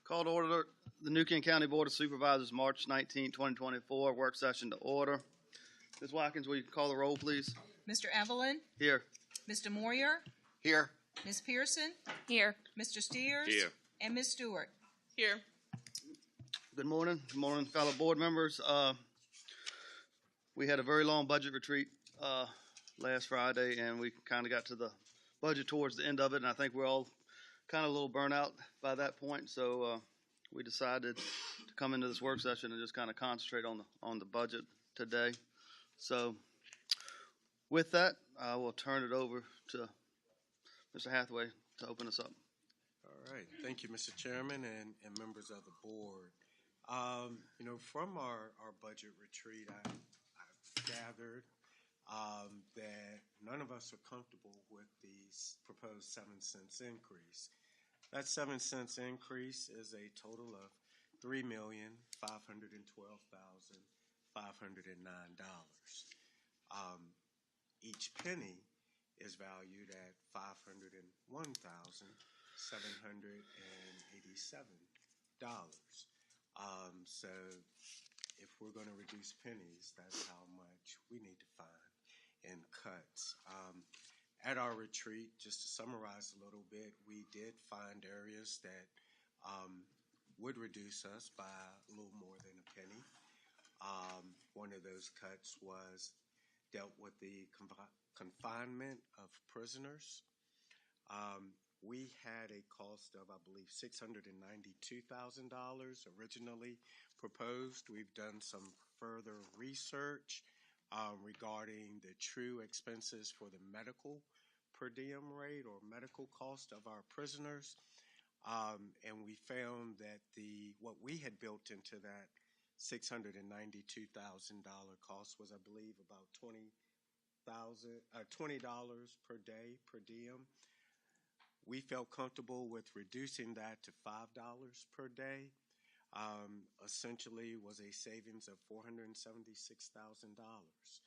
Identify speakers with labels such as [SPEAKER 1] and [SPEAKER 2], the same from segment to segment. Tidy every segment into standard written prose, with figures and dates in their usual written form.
[SPEAKER 1] Call to order the New King County Board of Supervisors, March 19, 2024, work session to order. Ms. Watkins, will you call the roll, please?
[SPEAKER 2] Mr. Evelyn?
[SPEAKER 1] Here.
[SPEAKER 2] Mr. Moyer?
[SPEAKER 3] Here.
[SPEAKER 2] Ms. Pearson?
[SPEAKER 4] Here.
[SPEAKER 2] Mr. Steers?
[SPEAKER 3] Here.
[SPEAKER 2] And Ms. Stewart?
[SPEAKER 4] Here.
[SPEAKER 1] Good morning. Good morning, fellow board members. We had a very long budget retreat last Friday, and we kind of got to the budget towards the end of it, and I think we're all kind of a little burnt out by that point, so we decided to come into this work session and just kind of concentrate on the budget today. So with that, I will turn it over to Mr. Hathaway to open us up.
[SPEAKER 3] All right. Thank you, Mr. Chairman and members of the board. From our budget retreat, I've gathered that none of us are comfortable with the proposed 7 cents increase. That 7 cents increase is a total of $3,512,509. Each penny is valued at $501,787. So if we're going to reduce pennies, that's how much we need to find in cuts. At our retreat, just to summarize a little bit, we did find areas that would reduce us by a little more than a penny. One of those cuts was dealt with the confinement of prisoners. We had a cost of, I believe, $692,000 originally proposed. We've done some further research regarding the true expenses for the medical per diem rate or medical cost of our prisoners. And we found that what we had built into that $692,000 cost was, I believe, about $20 per day per diem. We felt comfortable with reducing that to $5 per day. Essentially was a savings of $476,000,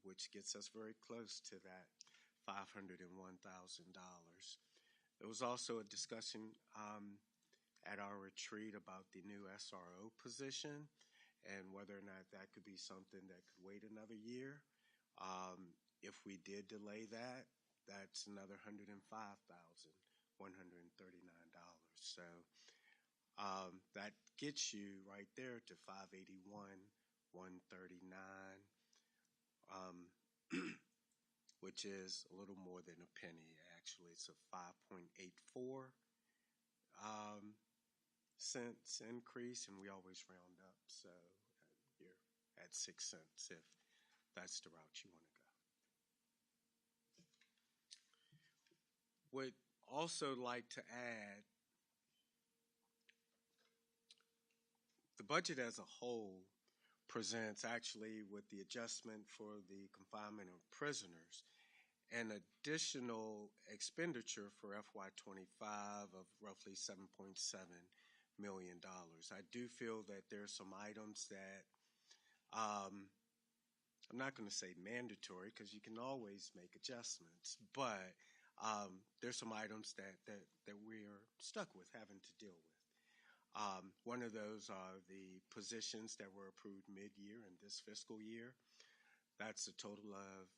[SPEAKER 3] which gets us very close to that $501,000. There was also a discussion at our retreat about the new SRO position and whether or not that could be something that could wait another year. If we did delay that, that's another $105,139. So that gets you right there to $581,139, which is a little more than a penny. Actually, it's a 5.84 cents increase, and we always round up. So you're at 6 cents if that's the route you want to go. Would also like to add, the budget as a whole presents, actually with the adjustment for the confinement of prisoners, an additional expenditure for FY25 of roughly $7.7 million. I do feel that there are some items that I'm not going to say mandatory because you can always make adjustments, but there's some items that we are stuck with having to deal with. One of those are the positions that were approved mid-year in this fiscal year. That's a total of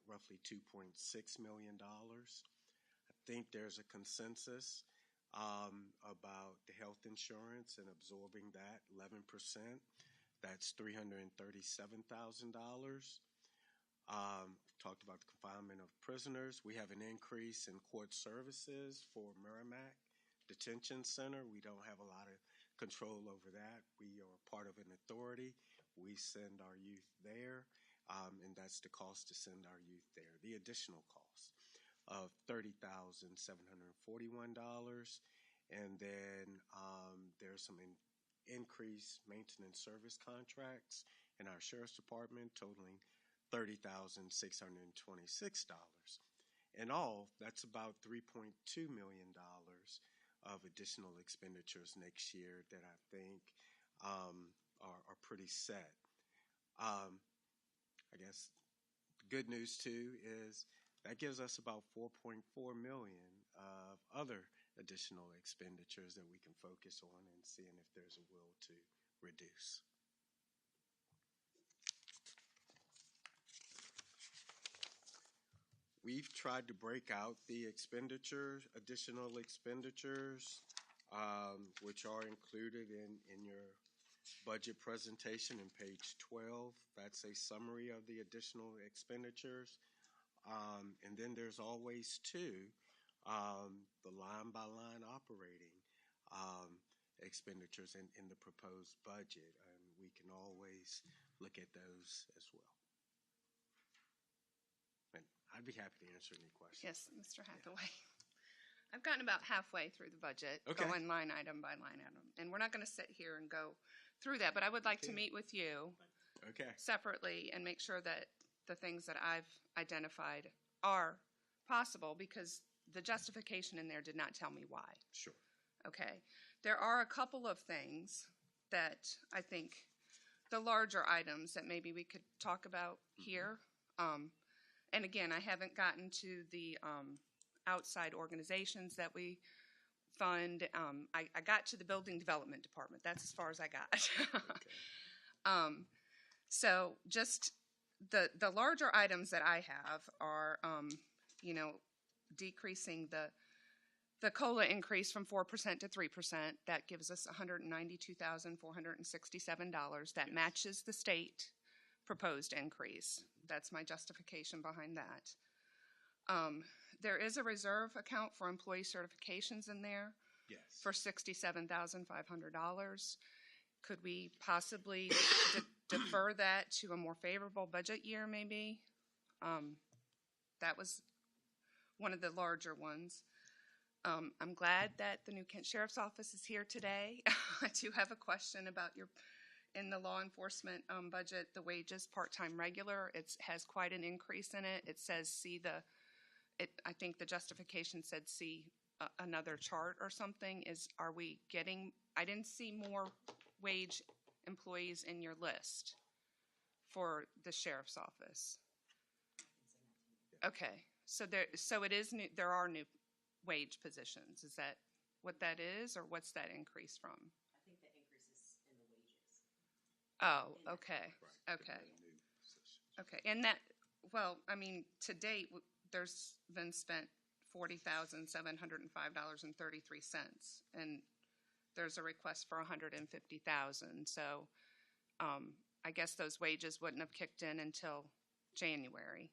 [SPEAKER 3] roughly $2.6 million. I think there's a consensus about the health insurance and absorbing that 11%. That's $337,000. Talked about the confinement of prisoners. We have an increase in court services for Merrimack Detention Center. We don't have a lot of control over that. We are part of an authority. We send our youth there, and that's the cost to send our youth there. The additional cost of $30,741, and then there's some increased maintenance service contracts in our Sheriff's Department totaling $30,626. In all, that's about $3.2 million of additional expenditures next year that I think are pretty set. I guess the good news too is that gives us about $4.4 million of other additional expenditures that we can focus on and seeing if there's a will to reduce. We've tried to break out the expenditures, additional expenditures, which are included in your budget presentation in page 12. That's a summary of the additional expenditures. And then there's always two, the line-by-line operating expenditures in the proposed budget. And we can always look at those as well. And I'd be happy to answer any questions.
[SPEAKER 4] Yes, Mr. Hathaway. I've gotten about halfway through the budget,
[SPEAKER 3] Okay.
[SPEAKER 4] going line item by line item. And we're not going to sit here and go through that, but I would like to meet with you
[SPEAKER 3] Okay.
[SPEAKER 4] separately and make sure that the things that I've identified are possible, because the justification in there did not tell me why.
[SPEAKER 3] Sure.
[SPEAKER 4] Okay. There are a couple of things that I think, the larger items that maybe we could talk about here. And again, I haven't gotten to the outside organizations that we fund. I got to the building development department. That's as far as I got.
[SPEAKER 3] Okay.
[SPEAKER 4] So just the larger items that I have are, decreasing the COLA increase from 4% to 3%. That gives us $192,467. That matches the state proposed increase. That's my justification behind that. There is a reserve account for employee certifications in there
[SPEAKER 3] Yes.
[SPEAKER 4] for $67,500. Could we possibly defer that to a more favorable budget year, maybe? That was one of the larger ones. I'm glad that the New Kent Sheriff's Office is here today. I do have a question about in the law enforcement budget, the wages, part-time regular. It has quite an increase in it. It says I think the justification said see another chart or something. I didn't see more wage employees in your list for the sheriff's office. Okay, so it is new. There are new wage positions. Is that what that is, or what's that increase from?
[SPEAKER 5] I think the increase is in the wages.
[SPEAKER 4] Oh, okay,
[SPEAKER 3] Right.
[SPEAKER 4] okay,
[SPEAKER 3] The new positions.
[SPEAKER 4] okay. And that, well, I mean, to date, there's been spent $40,705.33, and there's a request for $150,000. So, I guess those wages wouldn't have kicked in until January.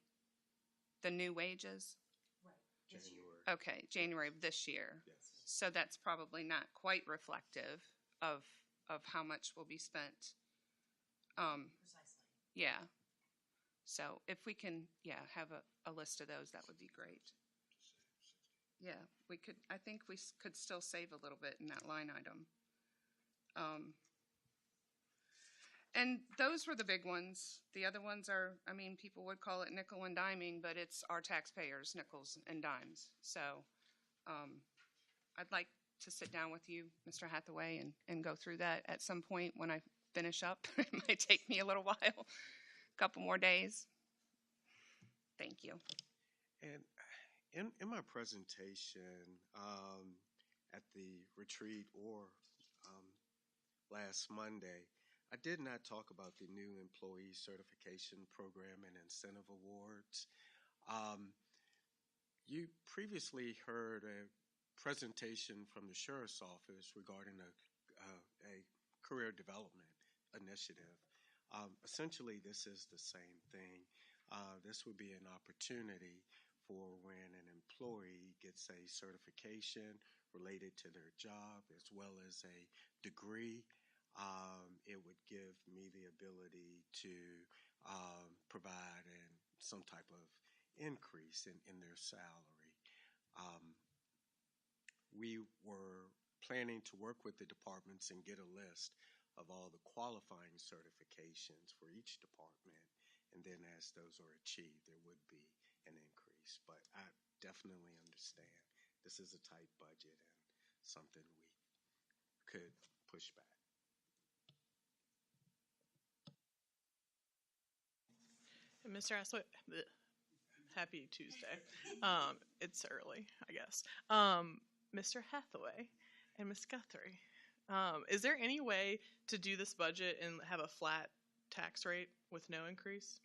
[SPEAKER 4] The new wages?
[SPEAKER 5] Right. This year.
[SPEAKER 3] January.
[SPEAKER 4] Okay, January of this year.
[SPEAKER 3] Yes.
[SPEAKER 4] So that's probably not quite reflective of how much will be spent.
[SPEAKER 5] Precisely.
[SPEAKER 4] Yeah. So if we can, have a list of those, that would be great. Yeah, I think we could still save a little bit in that line item. And those were the big ones. The other ones are, people would call it nickel and diming, but it's our taxpayers' nickels and dimes. So I'd like to sit down with you, Mr. Hathaway, and go through that at some point when I finish up. It might take me a little while, a couple more days. Thank you.
[SPEAKER 3] And in my presentation at the retreat or last Monday, I did not talk about the new employee certification program and incentive awards. You previously heard a presentation from the Sheriff's Office regarding a career development initiative. Essentially, this is the same thing. This would be an opportunity for when an employee gets a certification related to their job as well as a degree. It would give me the ability to provide some type of increase in their salary. We were planning to work with the departments and get a list of all the qualifying certifications for each department. And then as those are achieved, there would be an increase. But I definitely understand this is a tight budget and something we could push back.
[SPEAKER 6] And Mr. Asway, happy Tuesday. It's early, I guess. Mr. Hathaway and Ms. Guthrie. Is there any way to do this budget and have a flat tax rate with no increase?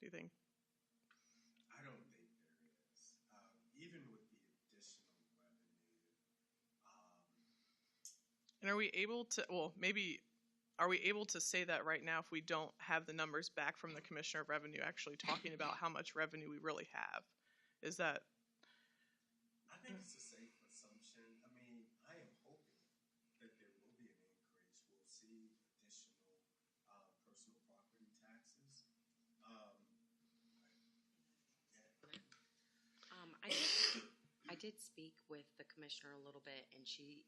[SPEAKER 6] Do you think?
[SPEAKER 3] I don't think there is. Even with the additional revenue,
[SPEAKER 6] And are we able to, well, maybe, are we able to say that right now if we don't have the numbers back from the Commissioner of Revenue actually talking about how much revenue we really have? Is that?
[SPEAKER 3] I think it's a safe assumption. I mean, I am hoping that there will be an increase. We'll see additional personal property taxes.
[SPEAKER 5] I did speak with the commissioner a little bit, and she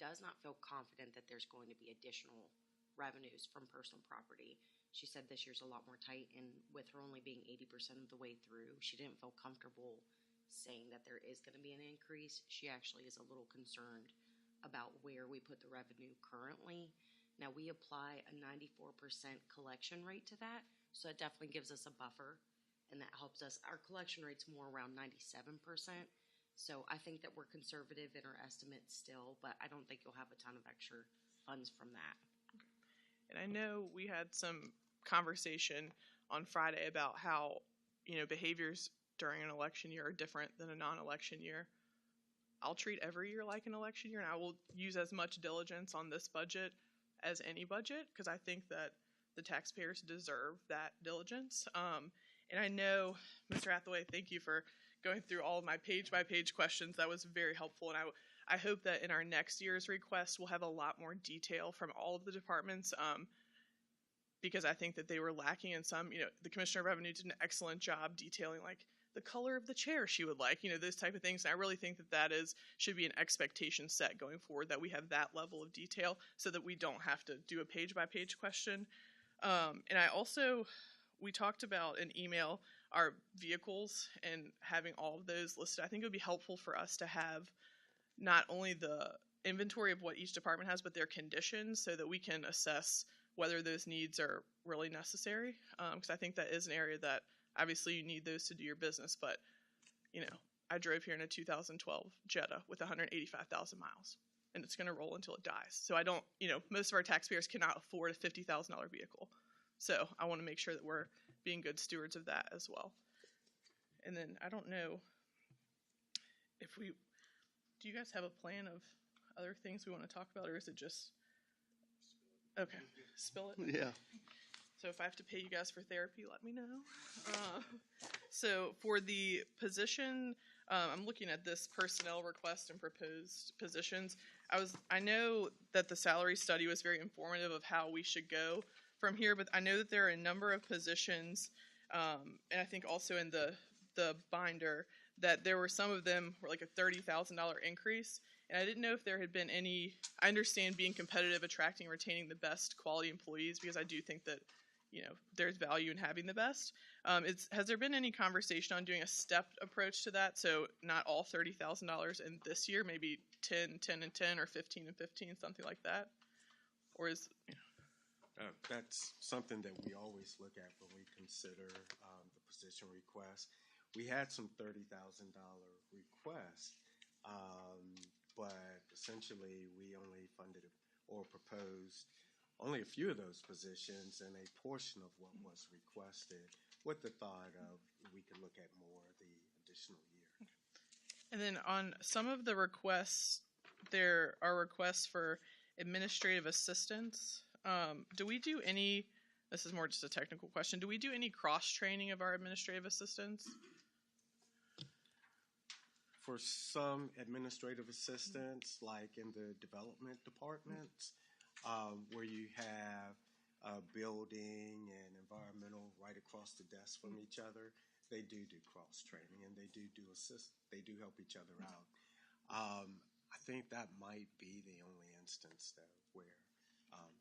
[SPEAKER 5] does not feel confident that there's going to be additional revenues from personal property. She said this year's a lot more tight, and with her only being 80% of the way through, she didn't feel comfortable saying that there is going to be an increase. She actually is a little concerned about where we put the revenue currently. Now, we apply a 94% collection rate to that, so it definitely gives us a buffer, and that helps us. Our collection rate's more around 97%, so I think that we're conservative in our estimates still, but I don't think you'll have a ton of extra funds from that.
[SPEAKER 6] And I know we had some conversation on Friday about how, behaviors during an election year are different than a non-election year. I'll treat every year like an election year, and I will use as much diligence on this budget as any budget, because I think that the taxpayers deserve that diligence. And I know, Mr. Hathaway, thank you for going through all of my page-by-page questions. That was very helpful, and I hope that in our next year's request, we'll have a lot more detail from all of the departments, because I think that they were lacking in some. The Commissioner of Revenue did an excellent job detailing, like, the color of the chair she would like, those type of things. And I really think that should be an expectation set going forward, that we have that level of detail so that we don't have to do a page-by-page question. And we talked about in email our vehicles and having all of those listed. I think it would be helpful for us to have not only the inventory of what each department has, but their conditions, so that we can assess whether those needs are really necessary. Because I think that is an area that obviously you need those to do your business. But, I drove here in a 2012 Jetta with 185,000 miles, and it's going to roll until it dies. So I don't, most of our taxpayers cannot afford a $50,000 vehicle. So I want to make sure that we're being good stewards of that as well. And then I don't know do you guys have a plan of other things we want to talk about, or is it just, okay, spill it?
[SPEAKER 1] Yeah.
[SPEAKER 6] So if I have to pay you guys for therapy, let me know. So for the position, I'm looking at this personnel request and proposed positions. I know that the salary study was very informative of how we should go from here, but I know that there are a number of positions, and I think also in the binder, that there were some of them were like a $30,000 increase. And I didn't know if there had been any. I understand being competitive, attracting, retaining the best quality employees, because I do think that, there's value in having the best. Has there been any conversation on doing a stepped approach to that? So not all $30,000 in this year, maybe 10, 10, and 10, or 15 and 15, something like that? Or is,
[SPEAKER 3] That's something that we always look at when we consider the position request. We had some $30,000 requests, but essentially we only funded or proposed only a few of those positions and a portion of what was requested, with the thought of we could look at more the additional year.
[SPEAKER 6] and then on some of the requests, there are requests for administrative assistance. Do we do any, this is more just a technical question, do we do any cross-training of our administrative assistants?
[SPEAKER 3] For some administrative assistants, like in the development departments, where you have building and environmental right across the desk from each other, they do cross-training, and they do assist, they do help each other out. I think that might be the only instance, though, where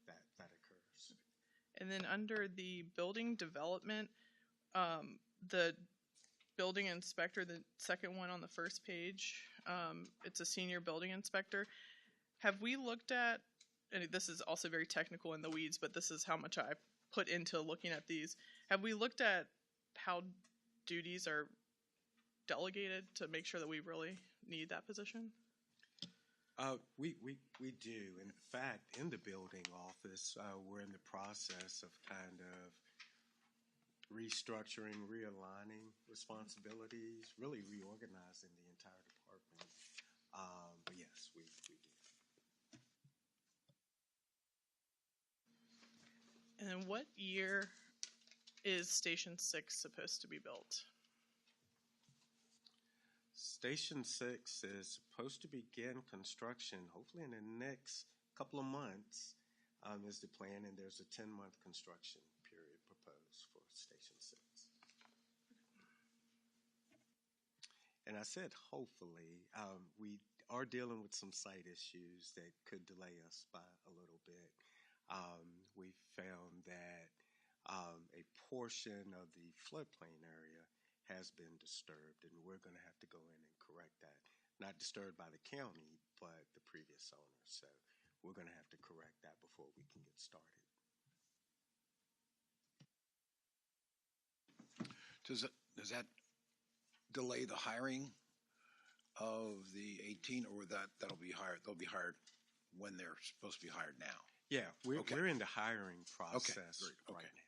[SPEAKER 3] that occurs.
[SPEAKER 6] And then under the building development, the building inspector, the second one on the first page, it's a senior building inspector. Have we looked at, and this is also very technical in the weeds, but this is how much I put into looking at these. Have we looked at how duties are delegated to make sure that we really need that position?
[SPEAKER 3] We do. In fact, in the building office, we're in the process of kind of restructuring, realigning responsibilities, really reorganizing the entire department. But yes, we do.
[SPEAKER 6] And then what year is Station 6 supposed to be built?
[SPEAKER 3] Station 6 is supposed to begin construction hopefully in the next couple of months, is the plan, and there's a 10-month construction period proposed for Station 6. And I said hopefully. We are dealing with some site issues that could delay us by a little bit. We found that a portion of the floodplain area has been disturbed, and we're going to have to go in and correct that. Not disturbed by the county, but the previous owner. So we're going to have to correct that before we can get started.
[SPEAKER 7] Does that delay the hiring of the 18, or that'll be hired? They'll be hired when they're supposed to be hired now.
[SPEAKER 3] Yeah, we're
[SPEAKER 7] Okay.
[SPEAKER 3] we're in the hiring process
[SPEAKER 7] great. Okay.
[SPEAKER 3] right now.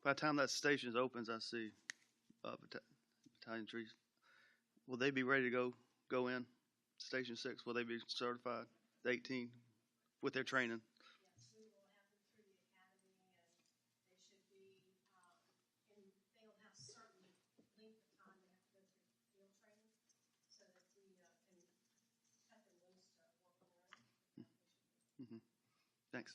[SPEAKER 1] By the time that station opens, I see battalion trees. Will they be ready to go in? Station 6, will they be certified? The 18 with their training?
[SPEAKER 8] Yes, we will have them through the academy, and they should be, and they'll have certain length of time they have to go through field training, so that we can cut them loose to work on their own.
[SPEAKER 1] Thanks.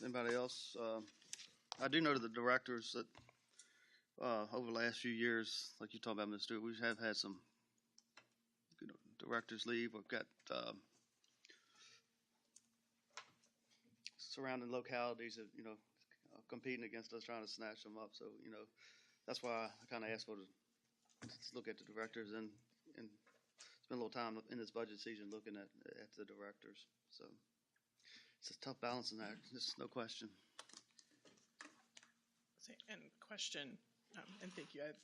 [SPEAKER 1] Anybody else? I do know to the directors that over the last few years, like you talked about, Mr. Stewart, we have had some directors leave. We've got surrounding localities that competing against us, trying to snatch them up. So that's why I kind of asked for let's look at the directors and spend a little time in this budget season looking at the directors. So it's a tough balancing act. There's no question.
[SPEAKER 6] And question, and thank you. I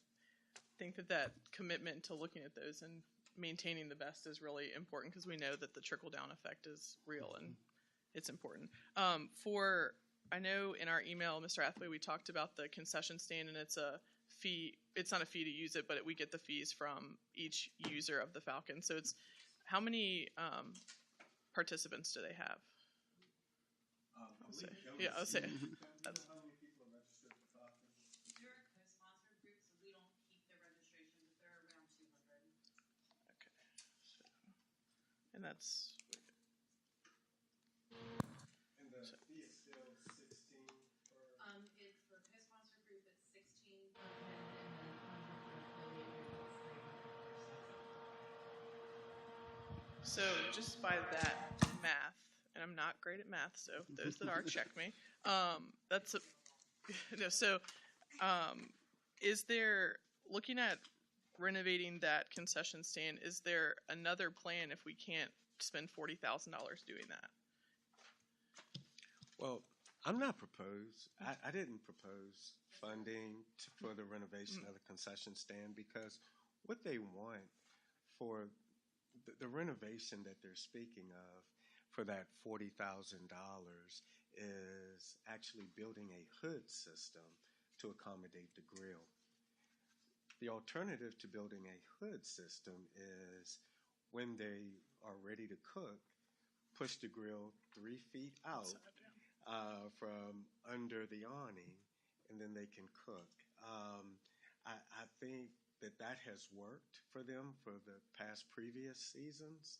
[SPEAKER 6] think that commitment to looking at those and maintaining the best is really important, because we know that the trickle-down effect is real and it's important. I know in our email, Mr. Athway, we talked about the concession stand, and it's a fee. It's not a fee to use it, but we get the fees from each user of the Falcon. So it's how many participants do they have? I'll say. Yeah, I'll say. That's,
[SPEAKER 3] How many people are registered for Falcon?
[SPEAKER 9] They're a co-sponsored group, so we don't keep their registration, but they're around 200.
[SPEAKER 6] okay. So, and that's
[SPEAKER 3] And the fee is still 16 per.
[SPEAKER 9] It's for co-sponsored group, it's 16 per head, and then 100
[SPEAKER 6] so just by that math, and I'm not great at math, so those that are, check me. That's a no. So, is there, looking at renovating that concession stand, is there another plan if we can't spend $40,000 doing that?
[SPEAKER 3] Well, I'm not proposed. I didn't propose funding for the renovation of the concession stand, because what they want for the renovation that they're speaking of for that $40,000 is actually building a hood system to accommodate the grill. The alternative to building a hood system is, when they are ready to cook, push the grill 3 feet out from under the awning, and then they can cook. I think that has worked for them for the past previous seasons,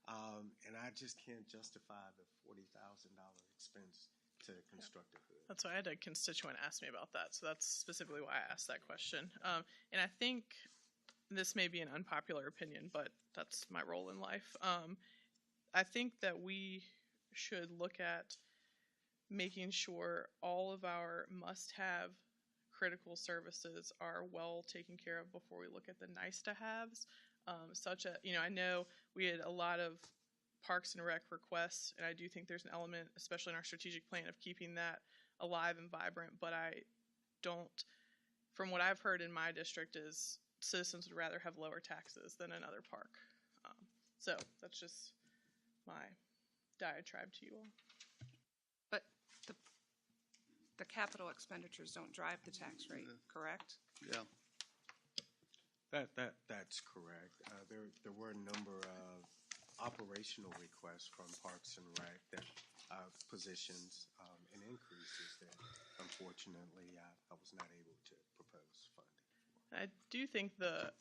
[SPEAKER 3] and I just can't justify the $40,000 expense to construct a hood.
[SPEAKER 6] That's why I had a constituent ask me about that, so that's specifically why I asked that question. And I think this may be an unpopular opinion, but that's my role in life. I think that we should look at making sure all of our must-have critical services are well taken care of before we look at the nice to haves. I know we had a lot of Parks and Rec requests, and I do think there's an element, especially in our strategic plan, of keeping that alive and vibrant. But I don't, from what I've heard in my district, is citizens would rather have lower taxes than another park. So that's just my diatribe to you all.
[SPEAKER 4] But the capital expenditures don't drive the tax rate, correct?
[SPEAKER 1] Yeah.
[SPEAKER 3] That's correct. There were a number of operational requests from Parks and Rec that positions and increases that unfortunately I was not able to propose funding for.
[SPEAKER 6] I do think the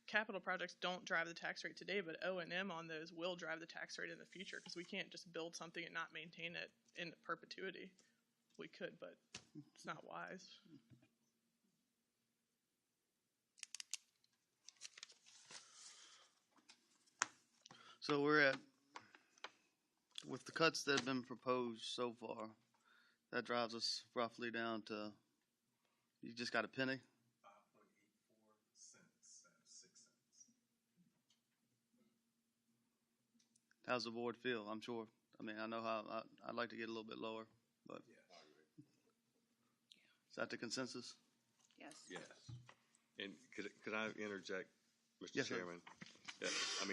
[SPEAKER 6] capital projects don't drive the tax rate today, but O&M on those will drive the tax rate in the future, because we can't just build something and not maintain it in perpetuity. We could, but it's not wise.
[SPEAKER 1] So we're at, with the cuts that have been proposed so far, that drives us roughly down to, you just got a penny?
[SPEAKER 3] 5.84 cents, 6 cents.
[SPEAKER 1] How's the board feel? I'm sure, I know how, I'd like to get a little bit lower, but is that the consensus?
[SPEAKER 4] Yes.
[SPEAKER 10] Yes. And could I interject, Mr.
[SPEAKER 1] Yes, sir.
[SPEAKER 10] Chairman? Yeah,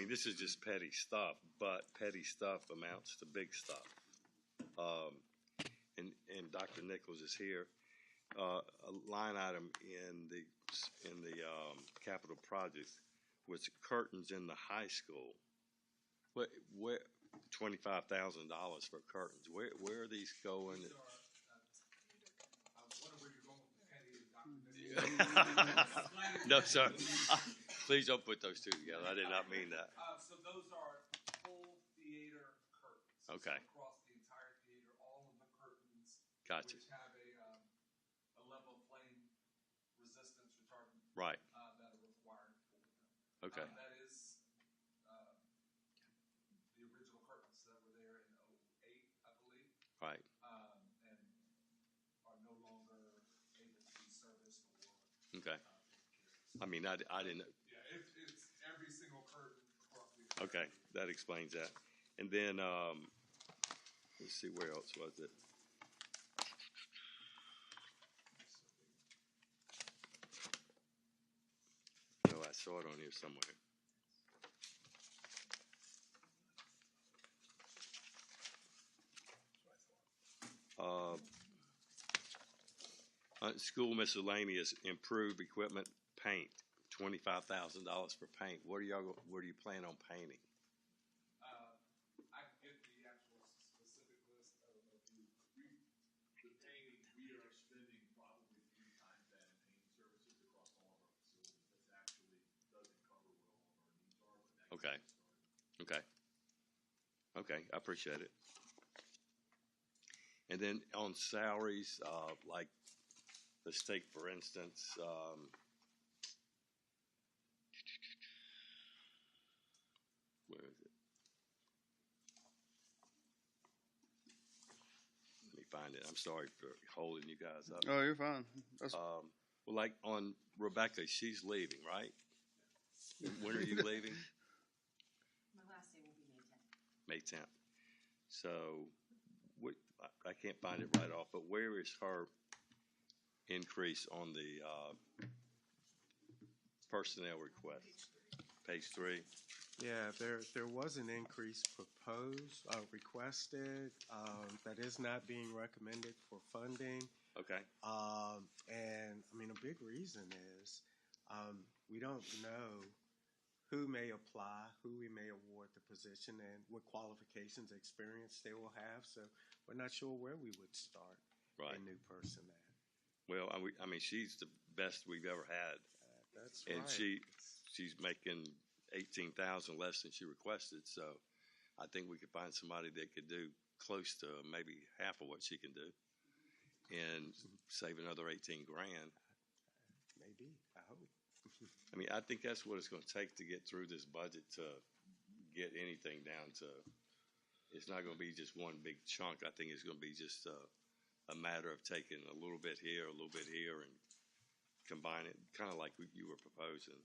[SPEAKER 10] this is just petty stuff, but petty stuff amounts to big stuff. And Dr. Nichols is here. A line item in the capital project was curtains in the high school. Where $25,000 for curtains? Where are these going? No, sir. Please don't put those two together. I did not mean that.
[SPEAKER 11] So those are full theater curtains.
[SPEAKER 10] Okay.
[SPEAKER 11] So across the entire theater, all of the curtains,
[SPEAKER 10] Gotcha.
[SPEAKER 11] which have a level of flame resistance retardant,
[SPEAKER 10] Right.
[SPEAKER 11] that are required for them.
[SPEAKER 10] Okay.
[SPEAKER 11] That is the original curtains that were there in 2008, I believe,
[SPEAKER 10] Right.
[SPEAKER 11] and are no longer able to be serviced or.
[SPEAKER 10] Okay. I didn't.
[SPEAKER 11] Yeah, it's every single curtain across the.
[SPEAKER 10] Okay, that explains that. And then, let's see, where else was it? No, I saw it on here somewhere. School miscellaneous, improved equipment, paint, $25,000 for paint. Where do you plan on painting?
[SPEAKER 11] I can get the actual specific list. I don't know if the painting, we are spending probably 3 times that in painting services across all of our facilities. This actually doesn't cover what all of our needs are, but that
[SPEAKER 10] Okay. Okay, I appreciate it. And then on salaries, like let's take, for instance, where is it? Let me find it. I'm sorry for holding you guys up.
[SPEAKER 1] Oh, you're fine. That's,
[SPEAKER 10] Well, like on Rebecca, she's leaving, right? When are you leaving?
[SPEAKER 5] My last day will be
[SPEAKER 10] May
[SPEAKER 5] May 10th.
[SPEAKER 10] 10th. So I can't find it right off, but where is her increase on the personnel request? Page 3.
[SPEAKER 3] Yeah, there was an increase proposed, requested, that is not being recommended for funding.
[SPEAKER 10] Okay.
[SPEAKER 3] And a big reason is we don't know who may apply, who we may award the position, and what qualifications, experience they will have. So we're not sure where we would start
[SPEAKER 10] Right.
[SPEAKER 3] a new person at.
[SPEAKER 10] Well, she's the best we've ever had,
[SPEAKER 3] That's
[SPEAKER 10] and
[SPEAKER 3] right.
[SPEAKER 10] she's making $18,000 less than she requested. So I think we could find somebody that could do close to maybe half of what she can do, and save another $18,000.
[SPEAKER 3] Maybe, I hope.
[SPEAKER 10] I think that's what it's going to take to get through this budget, to get anything down to. It's not going to be just one big chunk. I think it's going to be just a matter of taking a little bit here, a little bit here, and combine it, kind of like you were proposing.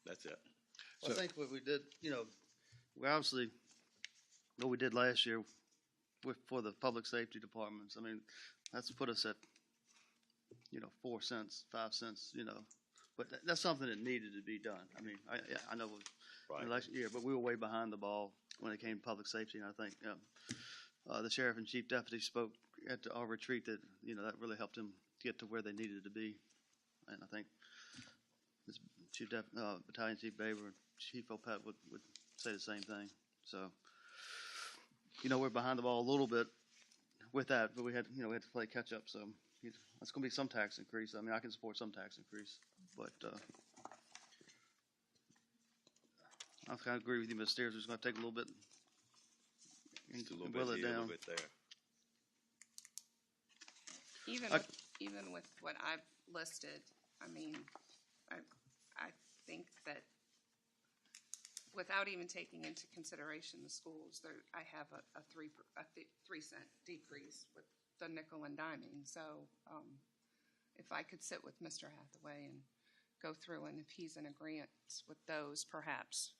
[SPEAKER 10] That's it.
[SPEAKER 1] Well, I think what we did, we obviously, what we did last year for the public safety departments, I mean, that's put us at, 4 cents, 5 cents, but that's something that needed to be done. I mean, I know
[SPEAKER 10] Right.
[SPEAKER 1] last year, but we were way behind the ball when it came to public safety, and I think the sheriff and chief deputy spoke at our retreat that, that really helped them get to where they needed to be, and I think this Battalion Chief Baber and Chief Opet would say the same thing. So, we're behind the ball a little bit with that, but we had to play catch up. So that's going to be some tax increase. I mean, I can support some tax increase, but I kind of agree with you, Ms. Steers. We're just going to take a little bit
[SPEAKER 10] Just a little
[SPEAKER 1] and
[SPEAKER 10] bit
[SPEAKER 1] will it
[SPEAKER 10] here, a
[SPEAKER 1] down.
[SPEAKER 10] little bit there.
[SPEAKER 4] Even with what I've listed, I mean, I think that without even taking into consideration the schools, I have a 3 cent decrease with the nickel and diming. So if I could sit with Mr. Hathaway and go through, and if he's in agreement with those, perhaps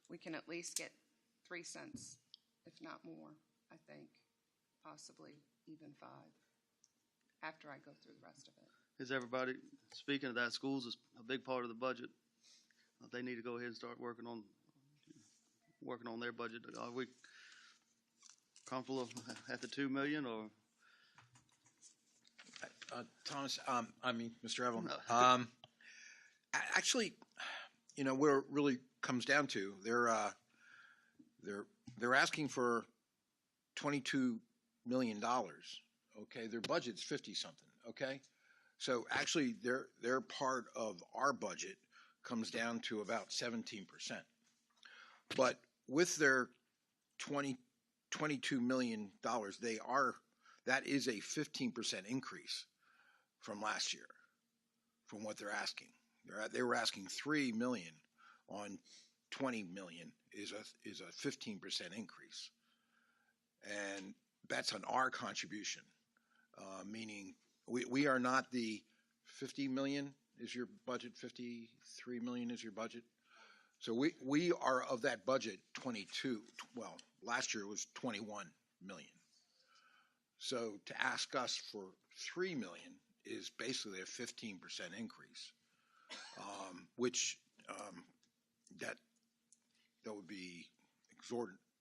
[SPEAKER 4] we can at least get 3 cents, if not more, I think, possibly even 5, after I go through the rest of it.
[SPEAKER 1] Is everybody, speaking of that, schools is a big part of the budget. They need to go ahead and start working on their budget. Are we comfortable at the 2 million or?
[SPEAKER 7] Thomas, Mr. Evelyn. Actually, where it really comes down to, they're asking for $22 million. Okay, their budget's 50 something. Okay, so actually, their part of our budget comes down to about 17%. But with their $22 million, that is a 15% increase from last year, from what they're asking. They were asking $3 million on $20 million is a 15% increase, and that's on our contribution. Meaning we are not the 50 million is your budget, 53 million is your budget. So we are of that budget 22. Well, last year it was 21 million. So to ask us for 3 million is basically a 15% increase, which that would be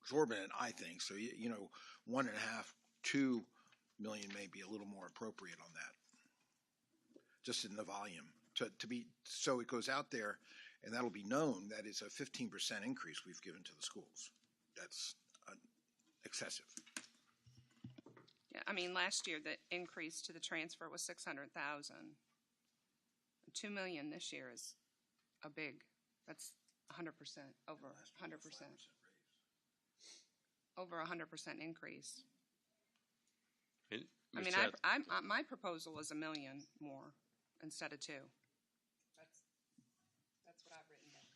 [SPEAKER 7] exorbitant, I think. So 1.5, 2 million may be a little more appropriate on that, just in the volume to be, so it goes out there and that'll be known that it's a 15% increase we've given to the schools. That's excessive.
[SPEAKER 4] Yeah, I mean, last year the increase to the transfer was 600,000. 2 million this year is that's 100%, over 100%. Over 100% increase.
[SPEAKER 10] And
[SPEAKER 4] I mean,
[SPEAKER 10] Mr.
[SPEAKER 4] my proposal is $1 million more instead of 2. That's what I've written down.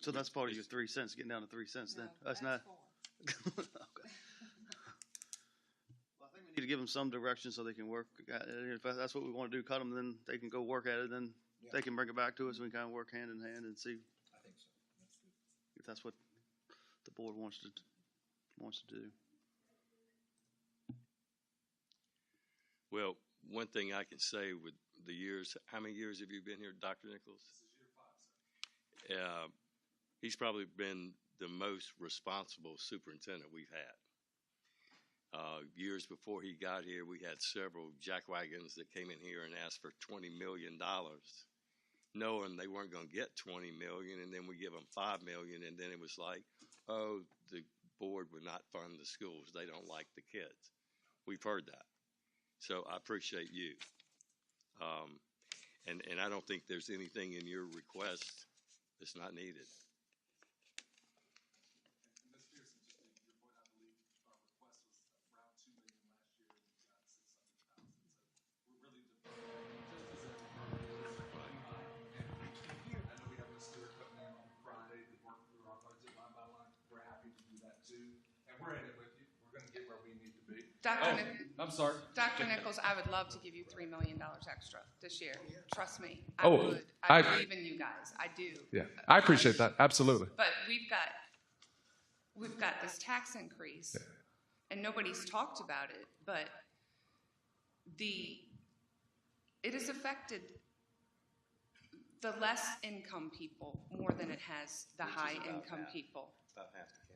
[SPEAKER 1] So that's part of your 3 cents, getting down to 3 cents then? That's not.
[SPEAKER 4] 4.
[SPEAKER 1] Okay. Well, I think we need to give them some direction so they can work at it. If that's what we want to do, cut them, then they can go work at it, then they can bring it back to us and we can kind of work hand in hand and see.
[SPEAKER 7] I think so. That's good.
[SPEAKER 1] If that's what the board wants to do.
[SPEAKER 10] Well, one thing I can say with the years, how many years have you been here, Dr. Nichols?
[SPEAKER 11] This is year 5, sir.
[SPEAKER 10] He's probably been the most responsible superintendent we've had. Years before he got here, we had several jackwagons that came in here and asked for $20 million, knowing they weren't going to get $20 million, and then we give them $5 million, and then it was like, oh, the board would not fund the schools. They don't like the kids. We've heard that. So I appreciate you. And I don't think there's anything in your request that's not needed.
[SPEAKER 11] Ms. Pearson, just to your point, I believe our request was around 2 million last year, and we got 600,000. So we're really just as I know we have Ms. Stewart coming in on Friday to work through our budget line by line. We're happy to do that too, and we're in it with you. We're going to get where we need to be. be?
[SPEAKER 12] I'm sorry.
[SPEAKER 4] Dr. Nichols, I would love to give you $3 million extra this year. Trust me, I
[SPEAKER 12] Oh,
[SPEAKER 4] would. I
[SPEAKER 12] I-
[SPEAKER 4] believe in you guys. I do.
[SPEAKER 12] Yeah, I appreciate that. Absolutely.
[SPEAKER 4] But we've got this tax increase, and nobody's talked about it, but it has affected the less income people more than it has the high income people.
[SPEAKER 10] About half the county.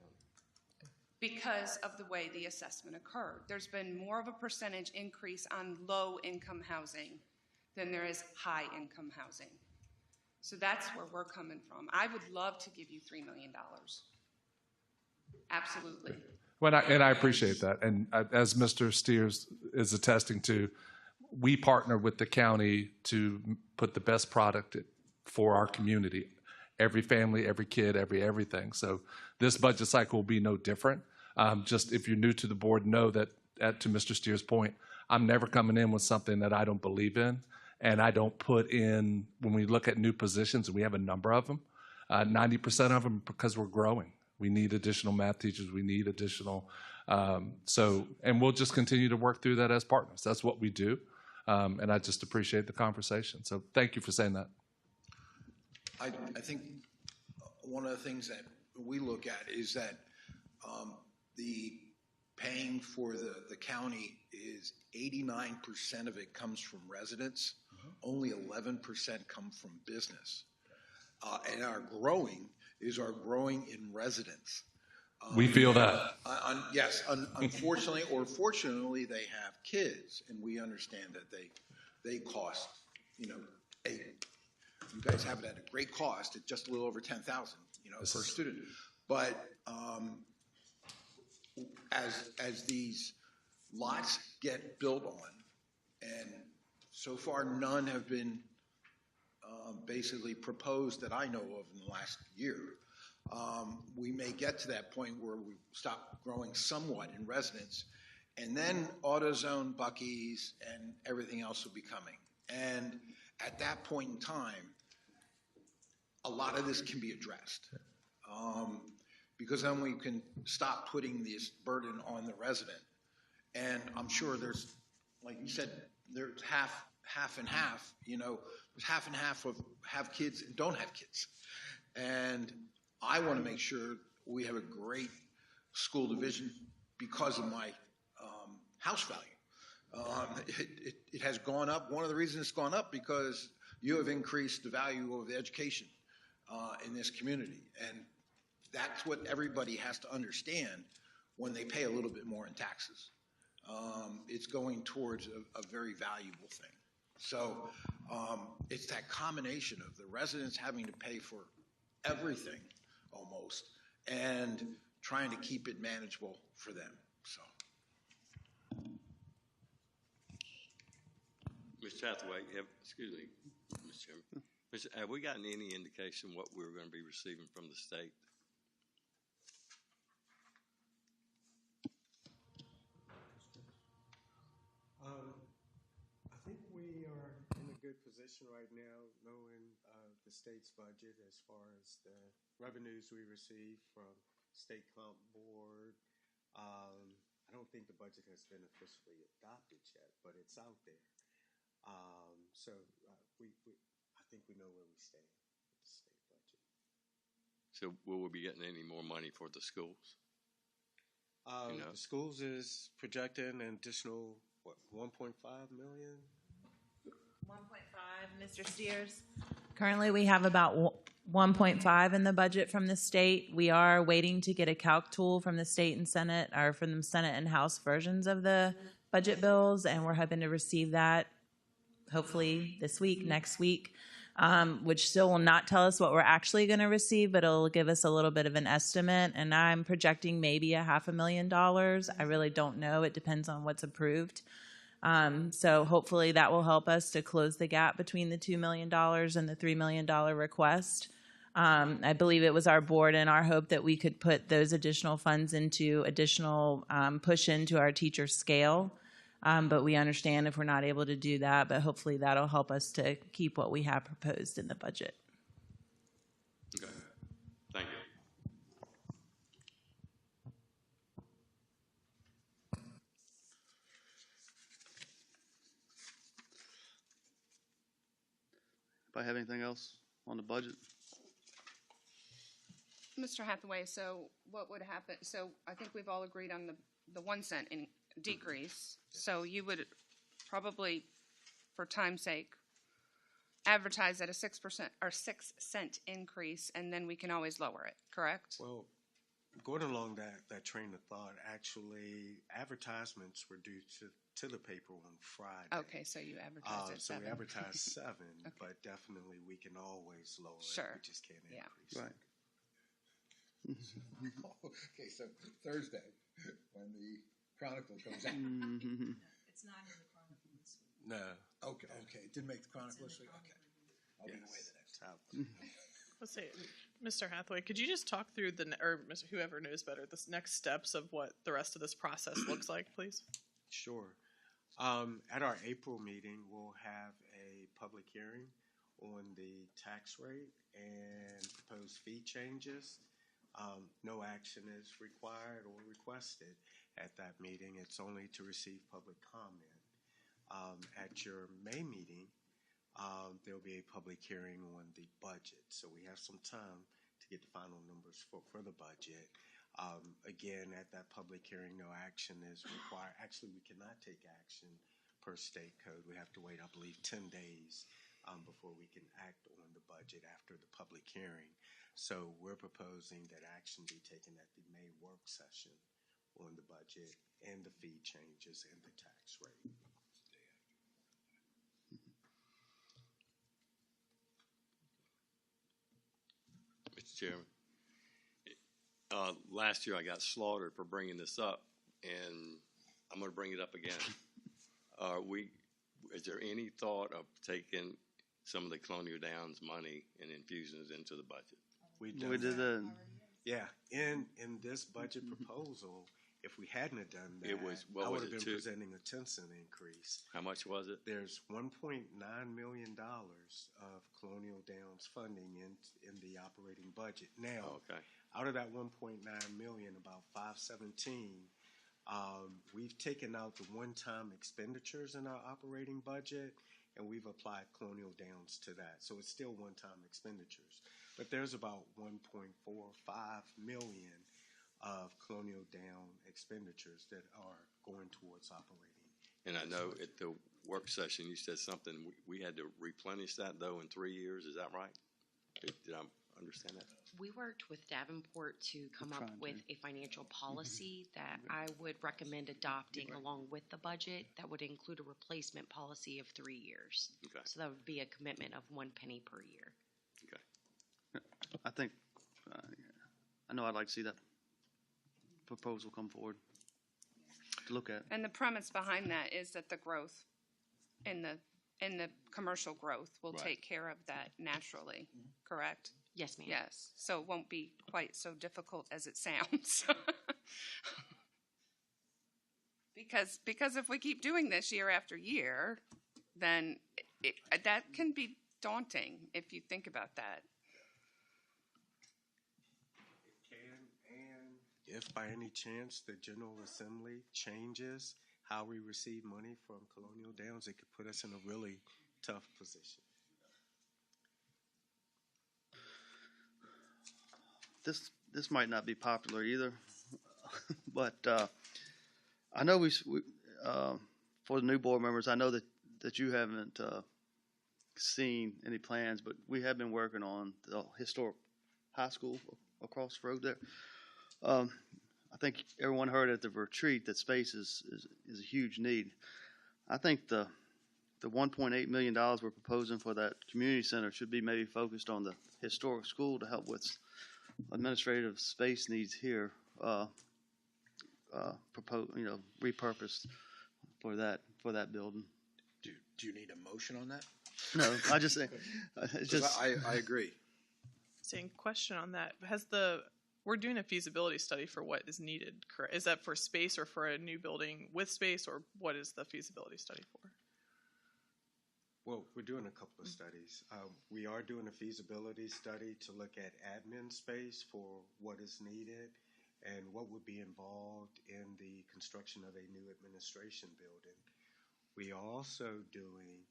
[SPEAKER 4] Because of the way the assessment occurred. There's been more of a percentage increase on low-income housing than there is high-income housing. So that's where we're coming from. I would love to give you $3 million. Absolutely.
[SPEAKER 12] And I appreciate that. And as Mr. Steers is attesting to, we partner with the county to put the best product for our community. Every family, every kid, everything. So this budget cycle will be no different. Just if you're new to the board, know that, to Mr. Steers' point, I'm never coming in with something that I don't believe in. And I don't put in, when we look at new positions, and we have a number of them, 90% of them because we're growing. We need additional math teachers. We need additional, and we'll just continue to work through that as partners. That's what we do. And I just appreciate the conversation. So thank you for saying that.
[SPEAKER 7] I think one of the things that we look at is that the paying for the county is 89% of it comes from residents. Only 11% come from business. And our growing is our growing in residents.
[SPEAKER 12] We feel that.
[SPEAKER 7] Yes, unfortunately or fortunately, they have kids, and we understand that they cost, you guys have it at a great cost at just a little over $10,000, per student. But as these lots get built on, and so far none have been basically proposed that I know of in the last year, we may get to that point where we stop growing somewhat in residents, and then AutoZone, Buc-ee's, and everything else will be coming. And at that point in time, a lot of this can be addressed. Because then we can stop putting this burden on the resident. And I'm sure there's, like you said, there's half and half, there's half and half of have kids and don't have kids. And I want to make sure we have a great school division because of my house value. It has gone up. One of the reasons it's gone up because you have increased the value of the education in this community. And that's what everybody has to understand when they pay a little bit more in taxes. It's going towards a very valuable thing. So it's that combination of the residents having to pay for everything almost and trying to keep it manageable for them. So.
[SPEAKER 10] Mr. Hathaway, excuse me, Mr. Chairman. Have we gotten any indication what we're going to be receiving from the state?
[SPEAKER 3] I think we are in a good position right now, knowing the state's budget as far as the revenues we receive from state comp board. I don't think the budget has been officially adopted yet, but it's out there. So I think we know where we stand with the state budget.
[SPEAKER 10] So will we be getting any more money for the schools?
[SPEAKER 3] The schools is projecting an additional, 1.5 million?
[SPEAKER 13] 1.5, Mr. Steers. Currently, we have about 1.5 in the budget from the state. We are waiting to get a calc tool from the state and Senate, or from the Senate and House versions of the budget bills, and we're hoping to receive that hopefully this week, next week, which still will not tell us what we're actually going to receive, but it'll give us a little bit of an estimate. And I'm projecting maybe $500,000. I really don't know. It depends on what's approved. So hopefully that will help us to close the gap between the $2 million and the $3 million request. I believe it was our board and our hope that we could put those additional funds into additional push into our teacher scale. But we understand if we're not able to do that, but hopefully that'll help us to keep what we have proposed in the budget.
[SPEAKER 10] Okay, thank you.
[SPEAKER 1] Anybody have anything else on the budget?
[SPEAKER 4] Mr. Hathaway, so what would happen, so I think we've all agreed on the 1 cent in decrease. So you would probably, for time's sake, advertise at a 6% or 6 cent increase, and then we can always lower it, correct?
[SPEAKER 3] Well, going along that train of thought, actually, advertisements were due to the paper on Friday.
[SPEAKER 4] Okay, so you advertise at
[SPEAKER 3] So
[SPEAKER 4] 7.
[SPEAKER 3] we advertised 7,
[SPEAKER 4] Okay.
[SPEAKER 3] but definitely we can always lower
[SPEAKER 4] Sure.
[SPEAKER 3] it. We just can't
[SPEAKER 4] Yeah.
[SPEAKER 3] increase it.
[SPEAKER 1] Right.
[SPEAKER 7] Okay, so Thursday, when the Chronicle comes out.
[SPEAKER 2] It's not in the Chronicle this week.
[SPEAKER 3] No.
[SPEAKER 7] Okay, it didn't make the Chronicle this week? Okay. I'll be away the next time.
[SPEAKER 6] Let's see, Mr. Hathaway, could you just talk through or Mr. whoever knows better, the next steps of what the rest of this process looks like, please?
[SPEAKER 3] Sure. At our April meeting, we'll have a public hearing on the tax rate and proposed fee changes. No action is required or requested at that meeting. It's only to receive public comment. At your May meeting, there'll be a public hearing on the budget. So we have some time to get the final numbers for the budget. Again, at that public hearing, no action is required. Actually, we cannot take action per state code. We have to wait, I believe, 10 days before we can act on the budget after the public hearing. So we're proposing that action be taken at the May work session on the budget and the fee changes and the tax rate.
[SPEAKER 10] Mr. Chairman, last year I got slaughtered for bringing this up, and I'm going to bring it up again. Is there any thought of taking some of the Colonial Downs money and infusing it into the budget?
[SPEAKER 1] We did that.
[SPEAKER 3] Yeah, in this budget proposal, if we hadn't have done that,
[SPEAKER 10] what
[SPEAKER 3] I
[SPEAKER 10] was
[SPEAKER 3] would have
[SPEAKER 10] it,
[SPEAKER 3] been
[SPEAKER 10] two?
[SPEAKER 3] presenting a 10-cent increase.
[SPEAKER 10] How much was it?
[SPEAKER 3] There's $1.9 million of Colonial Downs funding in the operating budget. Now,
[SPEAKER 10] Okay.
[SPEAKER 3] out of that 1.9 million, about 517, we've taken out the one-time expenditures in our operating budget, and we've applied Colonial Downs to that. So it's still one-time expenditures. But there's about 1.45 million of Colonial Down expenditures that are going towards operating.
[SPEAKER 10] And I know at the work session you said something, we had to replenish that though in 3 years, is that right? Did I understand that?
[SPEAKER 5] We worked with Davenport to come up with a financial policy that I would recommend adopting along with the budget that would include a replacement policy of 3 years.
[SPEAKER 10] Okay.
[SPEAKER 5] So that would be a commitment of 1 penny per year.
[SPEAKER 10] Okay.
[SPEAKER 1] I think, I know I'd like to see that proposal come forward to look at.
[SPEAKER 4] And the premise behind that is that the growth in the commercial growth will
[SPEAKER 10] Right.
[SPEAKER 4] take care of that naturally, correct?
[SPEAKER 5] Yes, ma'am.
[SPEAKER 4] Yes, so it won't be quite so difficult as it sounds. Because if we keep doing this year after year, then that can be daunting if you think about that.
[SPEAKER 3] It can, and if by any chance the General Assembly changes how we receive money from Colonial Downs, it could put us in a really tough position.
[SPEAKER 1] This might not be popular either, but I know for the new board members, I know that you haven't seen any plans, but we have been working on the historic high school across the road there. I think everyone heard at the retreat that space is a huge need. I think the $1.8 million we're proposing for that community center should be maybe focused on the historic school to help with administrative space needs here, repurposed for that building.
[SPEAKER 7] Do you need a motion on that?
[SPEAKER 1] No, I just say, it's just.
[SPEAKER 7] I agree.
[SPEAKER 6] Same question on that. We're doing a feasibility study for what is needed, correct? Is that for space or for a new building with space, or what is the feasibility study for?
[SPEAKER 3] Well, we're doing a couple of studies. We are doing a feasibility study to look at admin space for what is needed and what would be involved in the construction of a new administration building. We are also doing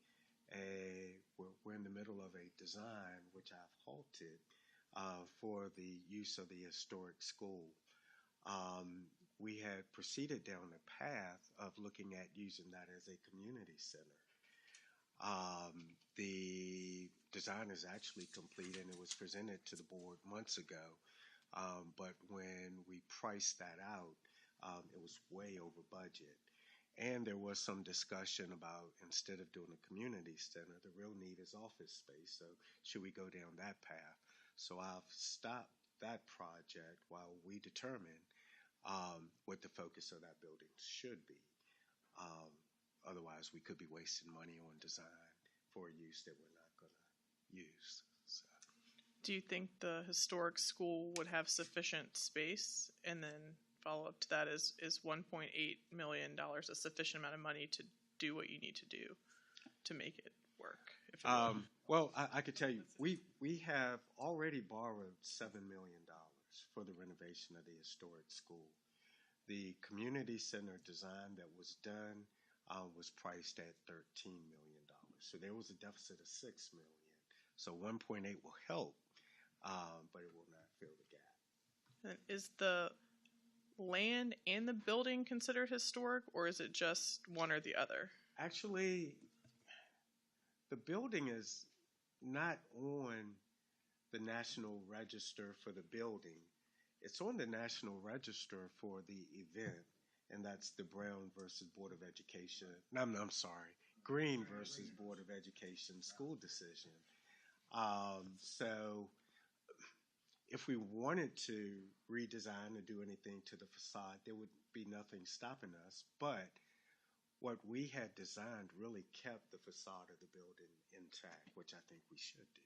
[SPEAKER 3] we're in the middle of a design, which I've halted, for the use of the historic school. We had proceeded down the path of looking at using that as a community center. The design is actually complete and it was presented to the board months ago. But when we priced that out, it was way over budget. And there was some discussion about, instead of doing a community center, the real need is office space. So should we go down that path? So I've stopped that project while we determine what the focus of that building should be. Otherwise, we could be wasting money on design for a use that we're not going to use. So.
[SPEAKER 6] Do you think the historic school would have sufficient space? And then follow up to that is $1.8 million a sufficient amount of money to do what you need to do to make it work? If it
[SPEAKER 3] Well, I could tell you, we have already borrowed $7 million for the renovation of the historic school. The community center design that was done was priced at $13 million. So there was a deficit of $6 million. So 1.8 will help, but it will not fill the gap.
[SPEAKER 6] And is the land and the building considered historic, or is it just one or the other?
[SPEAKER 3] Actually, the building is not on the National Register for the building. It's on the National Register for the event, and that's the Brown versus Board of Education. I'm sorry, Green versus Board of Education school decision. So if we wanted to redesign or do anything to the facade, there would be nothing stopping us. But what we had designed really kept the facade of the building intact, which I think we should do.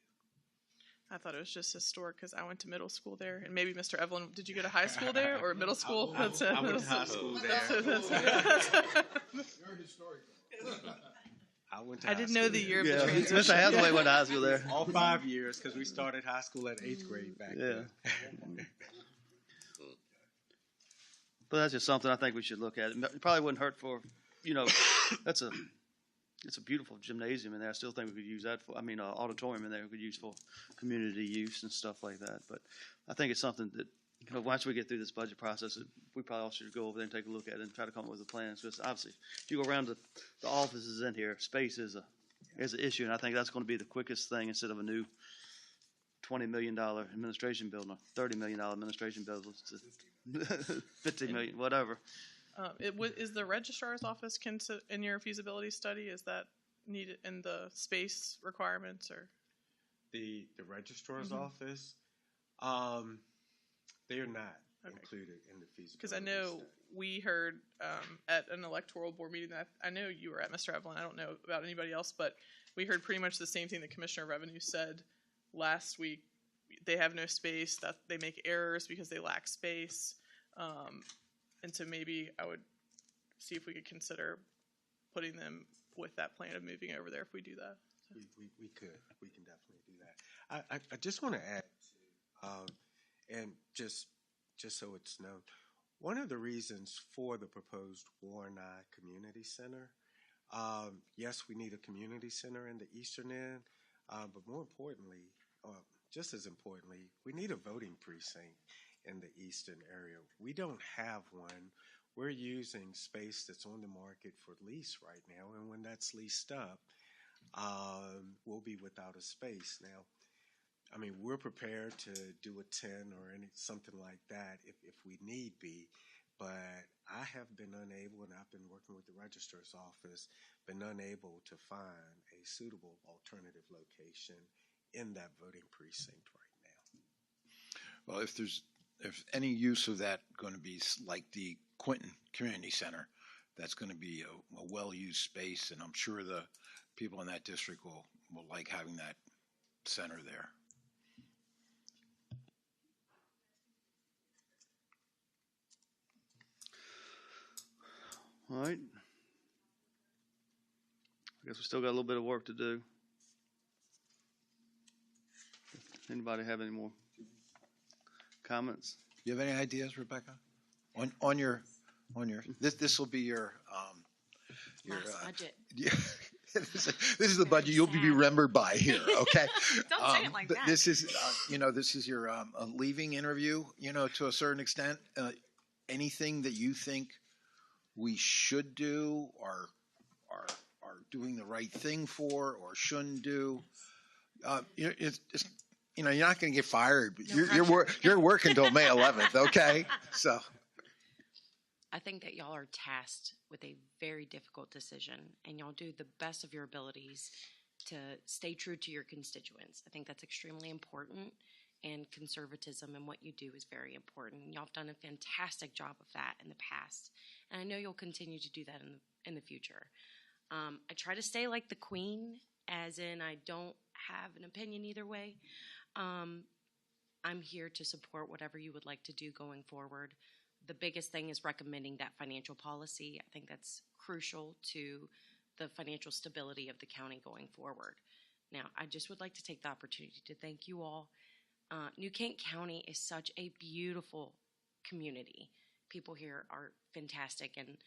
[SPEAKER 6] I thought it was just historic because I went to middle school there, and maybe Mr. Evelyn, did you go to high school there or middle school?
[SPEAKER 3] I went to high school there.
[SPEAKER 11] You're a historian.
[SPEAKER 6] I didn't know the year of the
[SPEAKER 1] Yeah,
[SPEAKER 6] transition.
[SPEAKER 1] Mr. Hathaway went to high school there.
[SPEAKER 3] All 5 years, because we started high school at 8th grade back then.
[SPEAKER 1] But that's just something I think we should look at. It probably wouldn't hurt for, it's a beautiful gymnasium in there. I still think we could use that for, auditorium in there we could use for community use and stuff like that. But I think it's something that, once we get through this budget process, we probably all should go over there and take a look at it and try to come up with a plan. Because obviously, if you go around the offices in here, space is an issue, and I think that's going to be the quickest thing instead of a new $20 million administration building or $30 million administration building. $50 million, whatever.
[SPEAKER 6] Is the registrar's office in your feasibility study? Is that needed in the space requirements or
[SPEAKER 3] the registrar's office? They are not included in the feasibility.
[SPEAKER 6] Because I know we heard at an electoral board meeting that I know you were at, Mr. Evelyn. I don't know about anybody else, but we heard pretty much the same thing the Commissioner of Revenue said last week. They have no space, that they make errors because they lack space. And so maybe I would see if we could consider putting them with that plan of moving over there if we do that. So.
[SPEAKER 3] We could. We can definitely do that. I just want to add, and just so it's known, one of the reasons for the proposed Warren Community Center, yes, we need a community center in the eastern end, but more importantly, just as importantly, we need a voting precinct in the eastern area. We don't have one. We're using space that's on the market for lease right now, and when that's leased up, we'll be without a space. Now, we're prepared to do a 10 or something like that if we need be, but I have been unable, and I've been working with the registrar's office, been unable to find a suitable alternative location in that voting precinct right now.
[SPEAKER 7] Well, if any use of that going to be like the Quinton Community Center, that's going to be a well-used space, and I'm sure the people in that district will like having that center there.
[SPEAKER 1] All right. I guess we still got a little bit of work to do. Anybody have any more comments?
[SPEAKER 7] You have any ideas, Rebecca? This will be your
[SPEAKER 5] Last budget.
[SPEAKER 7] Yeah. This is the budget you'll be remembered by here, okay?
[SPEAKER 5] Don't say it like that.
[SPEAKER 7] This is, this is your leaving interview, to a certain extent. Anything that you think we should do or are doing the right thing for or shouldn't do? It's you're not going to get fired. But you're working until May 11th, okay? So.
[SPEAKER 5] I think that y'all are tasked with a very difficult decision, and y'all do the best of your abilities to stay true to your constituents. I think that's extremely important, and conservatism in what you do is very important. Y'all have done a fantastic job of that in the past, and I know you'll continue to do that in the future. I try to stay like the queen, as in I don't have an opinion either way. I'm here to support whatever you would like to do going forward. The biggest thing is recommending that financial policy. I think that's crucial to the financial stability of the county going forward. Now, I just would like to take the opportunity to thank you all. New Kent County is such a beautiful community. People here are fantastic, and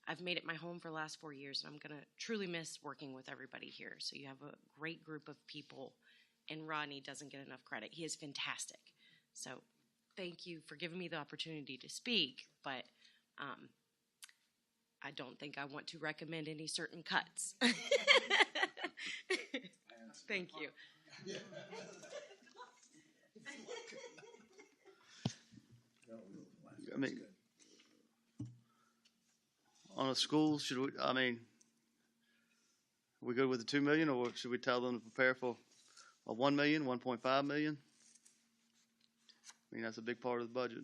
[SPEAKER 5] I've made it my home for the last 4 years, and I'm going to truly miss working with everybody here. So you have a great group of people, and Rodney doesn't get enough credit. He is fantastic. So thank you for giving me the opportunity to speak, but I don't think I want to recommend any certain cuts. Thank you.
[SPEAKER 1] I mean, on a school, should we, are we good with the 2 million, or should we tell them to prepare for a 1 million, 1.5 million? I mean, that's a big part of the budget.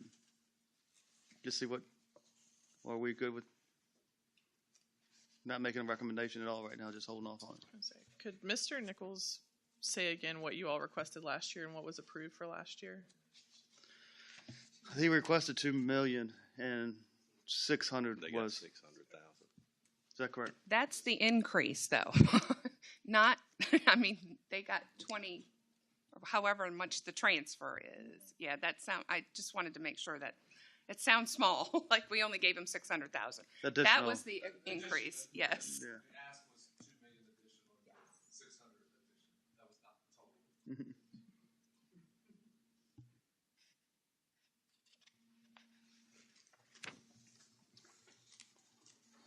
[SPEAKER 1] Just see what, or are we good with not making a recommendation at all right now, just holding off on it?
[SPEAKER 6] Could Mr. Nichols say again what you all requested last year and what was approved for last year?
[SPEAKER 1] He requested 2 million and 600
[SPEAKER 10] They got
[SPEAKER 1] was,
[SPEAKER 10] 600,000.
[SPEAKER 1] is that correct?
[SPEAKER 4] That's the increase, though. Not, they got 20, or however much the transfer is. Yeah, I just wanted to make sure that it sounds small, like we only gave him 600,000. That was the increase, yes.
[SPEAKER 1] Yeah.
[SPEAKER 11] The ask was 2 million additional, 600 additional. That was not the total.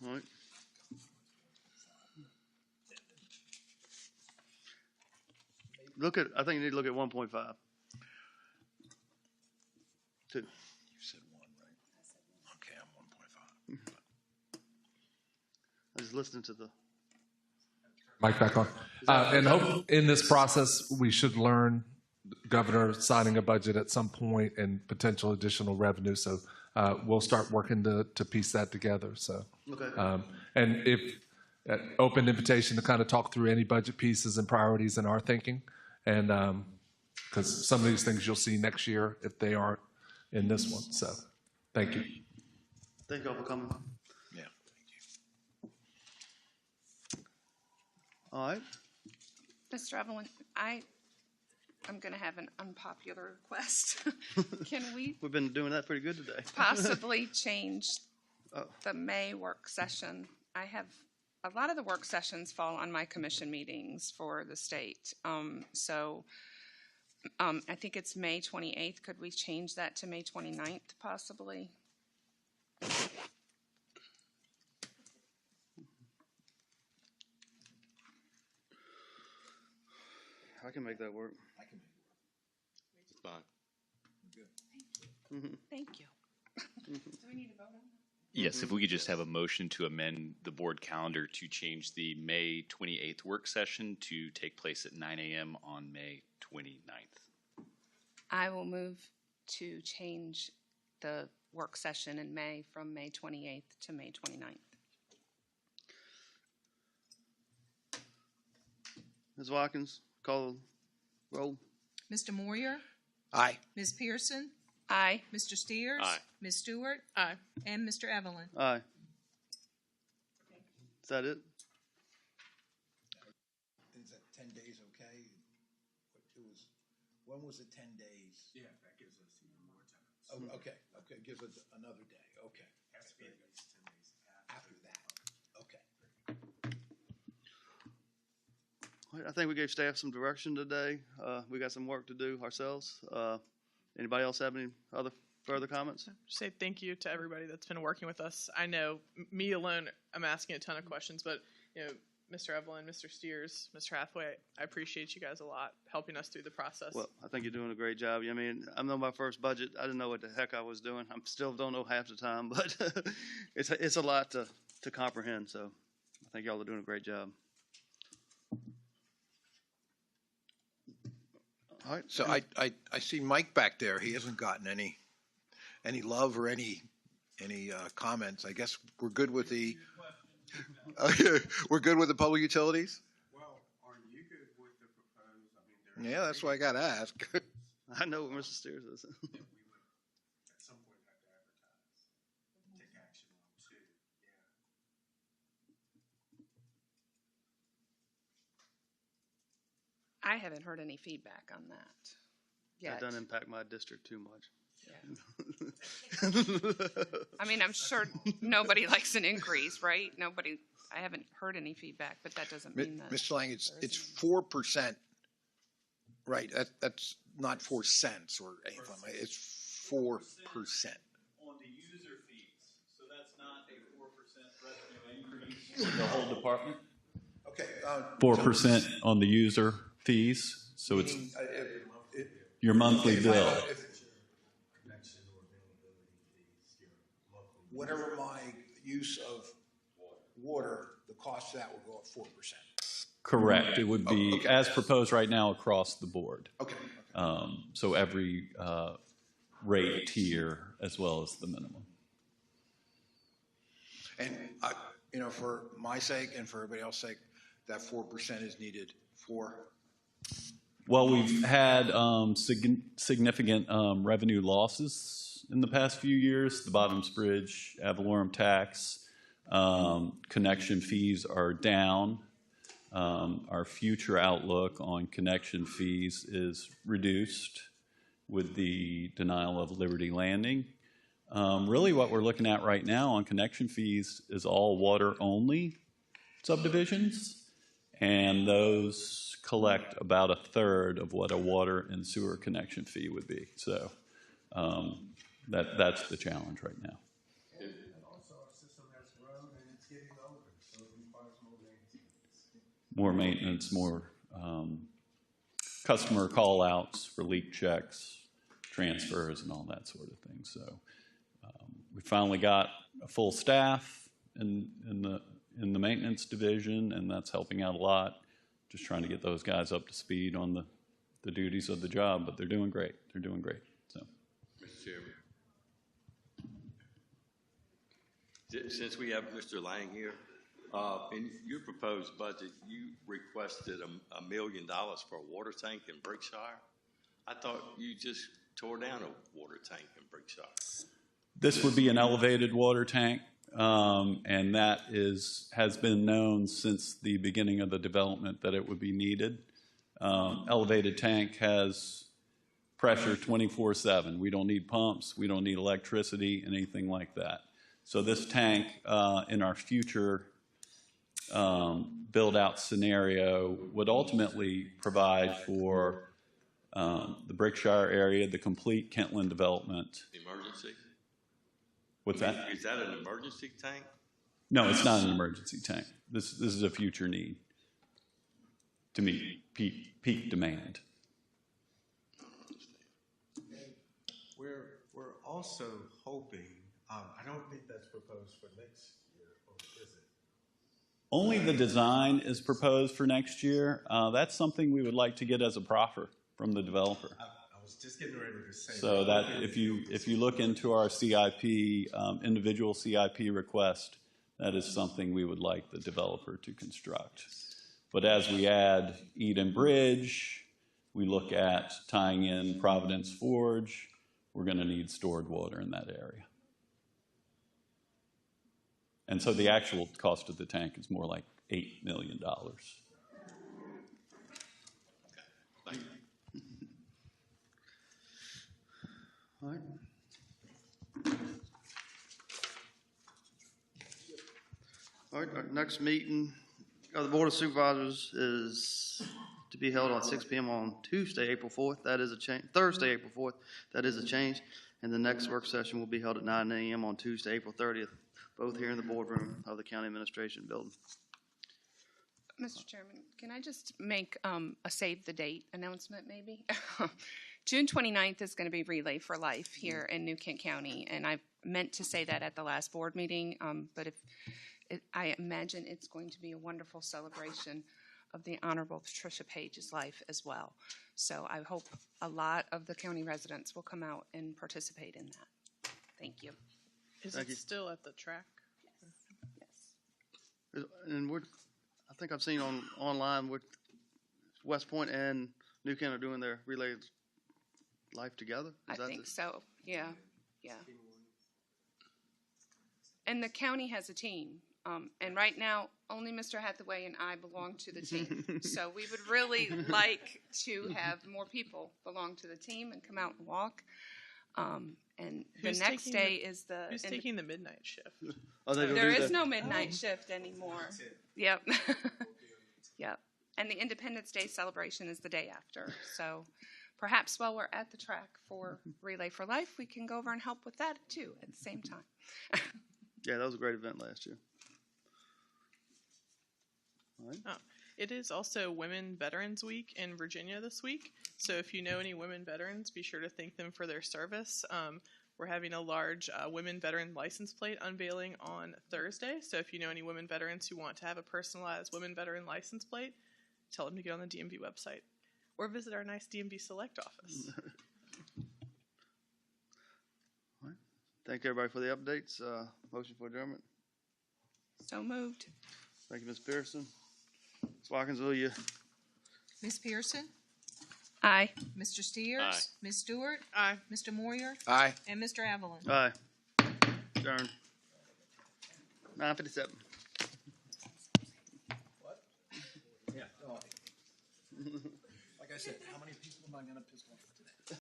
[SPEAKER 1] All right. I think you need to look at 1.5. 2.
[SPEAKER 7] You said 1, right? Okay, I'm 1.5.
[SPEAKER 1] I was listening to the.
[SPEAKER 12] Mic back on. And hope in this process, we should learn governor signing a budget at some point and potential additional revenue. So we'll start working to piece that together. So,
[SPEAKER 1] Okay.
[SPEAKER 12] and if open invitation to kind of talk through any budget pieces and priorities in our thinking, and because some of these things you'll see next year if they aren't in this one. So, thank you.
[SPEAKER 1] Thank you all for coming.
[SPEAKER 7] Yeah.
[SPEAKER 1] All right.
[SPEAKER 4] Mr. Evelyn, I'm going to have an unpopular request. Can we
[SPEAKER 1] We've been doing that pretty good today.
[SPEAKER 4] possibly change
[SPEAKER 1] Oh.
[SPEAKER 4] the May work session? I have a lot of the work sessions fall on my commission meetings for the state. So I think it's May 28th. Could we change that to May 29th possibly?
[SPEAKER 1] I can make that work.
[SPEAKER 7] I can make
[SPEAKER 10] It's fine.
[SPEAKER 4] Thank you. Do we need to vote on that?
[SPEAKER 14] Yes, if we could just have a motion to amend the board calendar to change the May 28th work session to take place at 9 a.m. on May 29th.
[SPEAKER 4] I will move to change the work session in May from May 28th to May 29th.
[SPEAKER 1] Ms. Watkins, call the roll.
[SPEAKER 2] Mr. Moyer,
[SPEAKER 7] Aye.
[SPEAKER 2] Ms. Pearson,
[SPEAKER 4] Aye.
[SPEAKER 2] Mr. Steers.
[SPEAKER 10] Aye.
[SPEAKER 2] Ms. Stewart,
[SPEAKER 6] Aye.
[SPEAKER 2] and Mr. Evelyn.
[SPEAKER 1] Aye. Is that it?
[SPEAKER 7] Is that 10 days okay? When was it 10 days?
[SPEAKER 3] Yeah, that gives us even more time.
[SPEAKER 7] Oh, okay, gives us another day, okay.
[SPEAKER 3] Has to be at least 10 days
[SPEAKER 7] After that, okay.
[SPEAKER 1] I think we gave staff some direction today. We got some work to do ourselves. Anybody else have any other further comments?
[SPEAKER 6] Say thank you to everybody that's been working with us. I know me alone, I'm asking a ton of questions, but Mr. Evelyn, Mr. Steers, Mr. Hathaway, I appreciate you guys a lot helping us through the process.
[SPEAKER 1] Well, I think you're doing a great job. I mean, I know my first budget, I didn't know what the heck I was doing. I still don't know half the time, but it's a lot to comprehend. So I think y'all are doing a great job. All right.
[SPEAKER 7] So I see Mike back there. He hasn't gotten any love or any comments. I guess we're good with the we're good with the public utilities.
[SPEAKER 3] Well, are you good with the proposed?
[SPEAKER 7] Yeah, that's why I got to ask.
[SPEAKER 1] I know what Mr. Steers is.
[SPEAKER 3] That we would at some point have to advertise, take action on too. Yeah.
[SPEAKER 4] I haven't heard any feedback on that yet.
[SPEAKER 1] That doesn't impact my district too much.
[SPEAKER 4] I mean, I'm sure nobody likes an increase, right? I haven't heard any feedback, but that doesn't mean that.
[SPEAKER 7] Mr. Lang, it's 4%, right? That's not 4 cents or anything. It's 4%.
[SPEAKER 15] On the user fees, so that's not a 4% revenue increase for the whole department.
[SPEAKER 7] Okay.
[SPEAKER 15] 4% on the user fees, so it's your monthly bill.
[SPEAKER 7] Whatever my use of water, the cost of that will go up 4%.
[SPEAKER 15] Correct. It would be as proposed right now across the board.
[SPEAKER 7] Okay.
[SPEAKER 15] So every rate tier as well as the minimum.
[SPEAKER 7] And for my sake and for everybody else's sake, that 4% is needed for.
[SPEAKER 15] Well, we've had significant revenue losses in the past few years. The Bottoms Bridge, ad valorem tax, connection fees are down. Our future outlook on connection fees is reduced with the denial of Liberty Landing. Really what we're looking at right now on connection fees is all water-only subdivisions, and those collect about a third of what a water and sewer connection fee would be. So that's the challenge right now.
[SPEAKER 3] And also our system has grown and it's getting older, so it requires more maintenance.
[SPEAKER 15] More maintenance, more customer call-outs for leak checks, transfers, and all that sort of thing. So we finally got a full staff in the maintenance division, and that's helping out a lot. Just trying to get those guys up to speed on the duties of the job, but they're doing great. They're doing great. So,
[SPEAKER 10] Mr. Chairman, since we have Mr. Lang here, in your proposed budget, you requested $1 million for a water tank in Brickshire. I thought you just tore down a water tank in Brickshire.
[SPEAKER 15] this would be an elevated water tank, and that has been known since the beginning of the development that it would be needed. Elevated tank has pressure 24/7. We don't need pumps. We don't need electricity, anything like that. So this tank, in our future build-out scenario, would ultimately provide for the Brickshire area, the complete Kentland development.
[SPEAKER 10] Emergency?
[SPEAKER 15] What's that?
[SPEAKER 10] Is that an emergency tank?
[SPEAKER 15] No, it's not an emergency tank. This is a future need to meet peak demand.
[SPEAKER 3] We're also hoping, I don't think that's proposed for next year, or is it?
[SPEAKER 15] Only the design is proposed for next year. That's something we would like to get as a proffer from the developer.
[SPEAKER 3] I was just getting ready to say.
[SPEAKER 15] So that if you look into our CIP, individual CIP request, that is something we would like the developer to construct. But as we add Eden Bridge, we look at tying in Providence Forge, we're going to need stored water in that area. And so the actual cost of the tank is more like $8 million.
[SPEAKER 10] Thank you.
[SPEAKER 1] All right. All right, our next meeting of the Board of Supervisors is to be held on 6 p.m. on Tuesday, April 4th. That is a change. Thursday, April 4th. That is a change. And the next work session will be held at 9 a.m. on Tuesday, April 30th, both here in the boardroom of the County Administration Building.
[SPEAKER 4] Mr. Chairman, can I just make a save the date announcement maybe? June 29th is going to be Relay for Life here in New Kent County, and I meant to say that at the last board meeting, but I imagine it's going to be a wonderful celebration of the Honorable Patricia Page's life as well. So I hope a lot of the county residents will come out and participate in that. Thank you.
[SPEAKER 6] Is
[SPEAKER 1] Thank
[SPEAKER 6] it
[SPEAKER 1] you.
[SPEAKER 6] still at the track?
[SPEAKER 4] Yes.
[SPEAKER 1] And I think I've seen online with West Point and New Kent are doing their Relay Life together.
[SPEAKER 4] I think so. Yeah. And the county has a team. And right now, only Mr. Hathaway and I belong to the team. So we would really like to have more people belong to the team and come out and walk. And
[SPEAKER 6] Who's
[SPEAKER 4] the next
[SPEAKER 6] taking
[SPEAKER 4] day is the...
[SPEAKER 6] Who's taking the midnight shift?
[SPEAKER 1] Oh, they
[SPEAKER 4] There
[SPEAKER 1] do
[SPEAKER 4] is
[SPEAKER 1] that.
[SPEAKER 4] no midnight shift anymore. Yep. Yep. And the Independence Day celebration is the day after. So perhaps while we're at the track for Relay for Life, we can go over and help with that too at the same time.
[SPEAKER 1] Yeah, that was a great event last year. All right.
[SPEAKER 6] Oh, it is also Women Veterans Week in Virginia this week. So if you know any women veterans, be sure to thank them for their service. We're having a large women veteran license plate unveiling on Thursday. So if you know any women veterans who want to have a personalized women veteran license plate, tell them to get on the DMV website or visit our nice DMV Select office.
[SPEAKER 1] All right. Thank everybody for the updates. Motion for adjournment.
[SPEAKER 4] So moved.
[SPEAKER 1] Thank you, Ms. Pearson. Ms. Watkins, will you?
[SPEAKER 2] Ms. Pearson?
[SPEAKER 4] Aye.
[SPEAKER 2] Mr. Steers?
[SPEAKER 14] Aye.
[SPEAKER 2] Ms. Stewart?
[SPEAKER 6] Aye.
[SPEAKER 2] Mr. Moyer?
[SPEAKER 7] Aye.
[SPEAKER 2] And Mr. Evelyn?
[SPEAKER 1] Aye. Adjourn. 9:57.
[SPEAKER 7] Yeah. Like I said, how many people am I going to piss off today?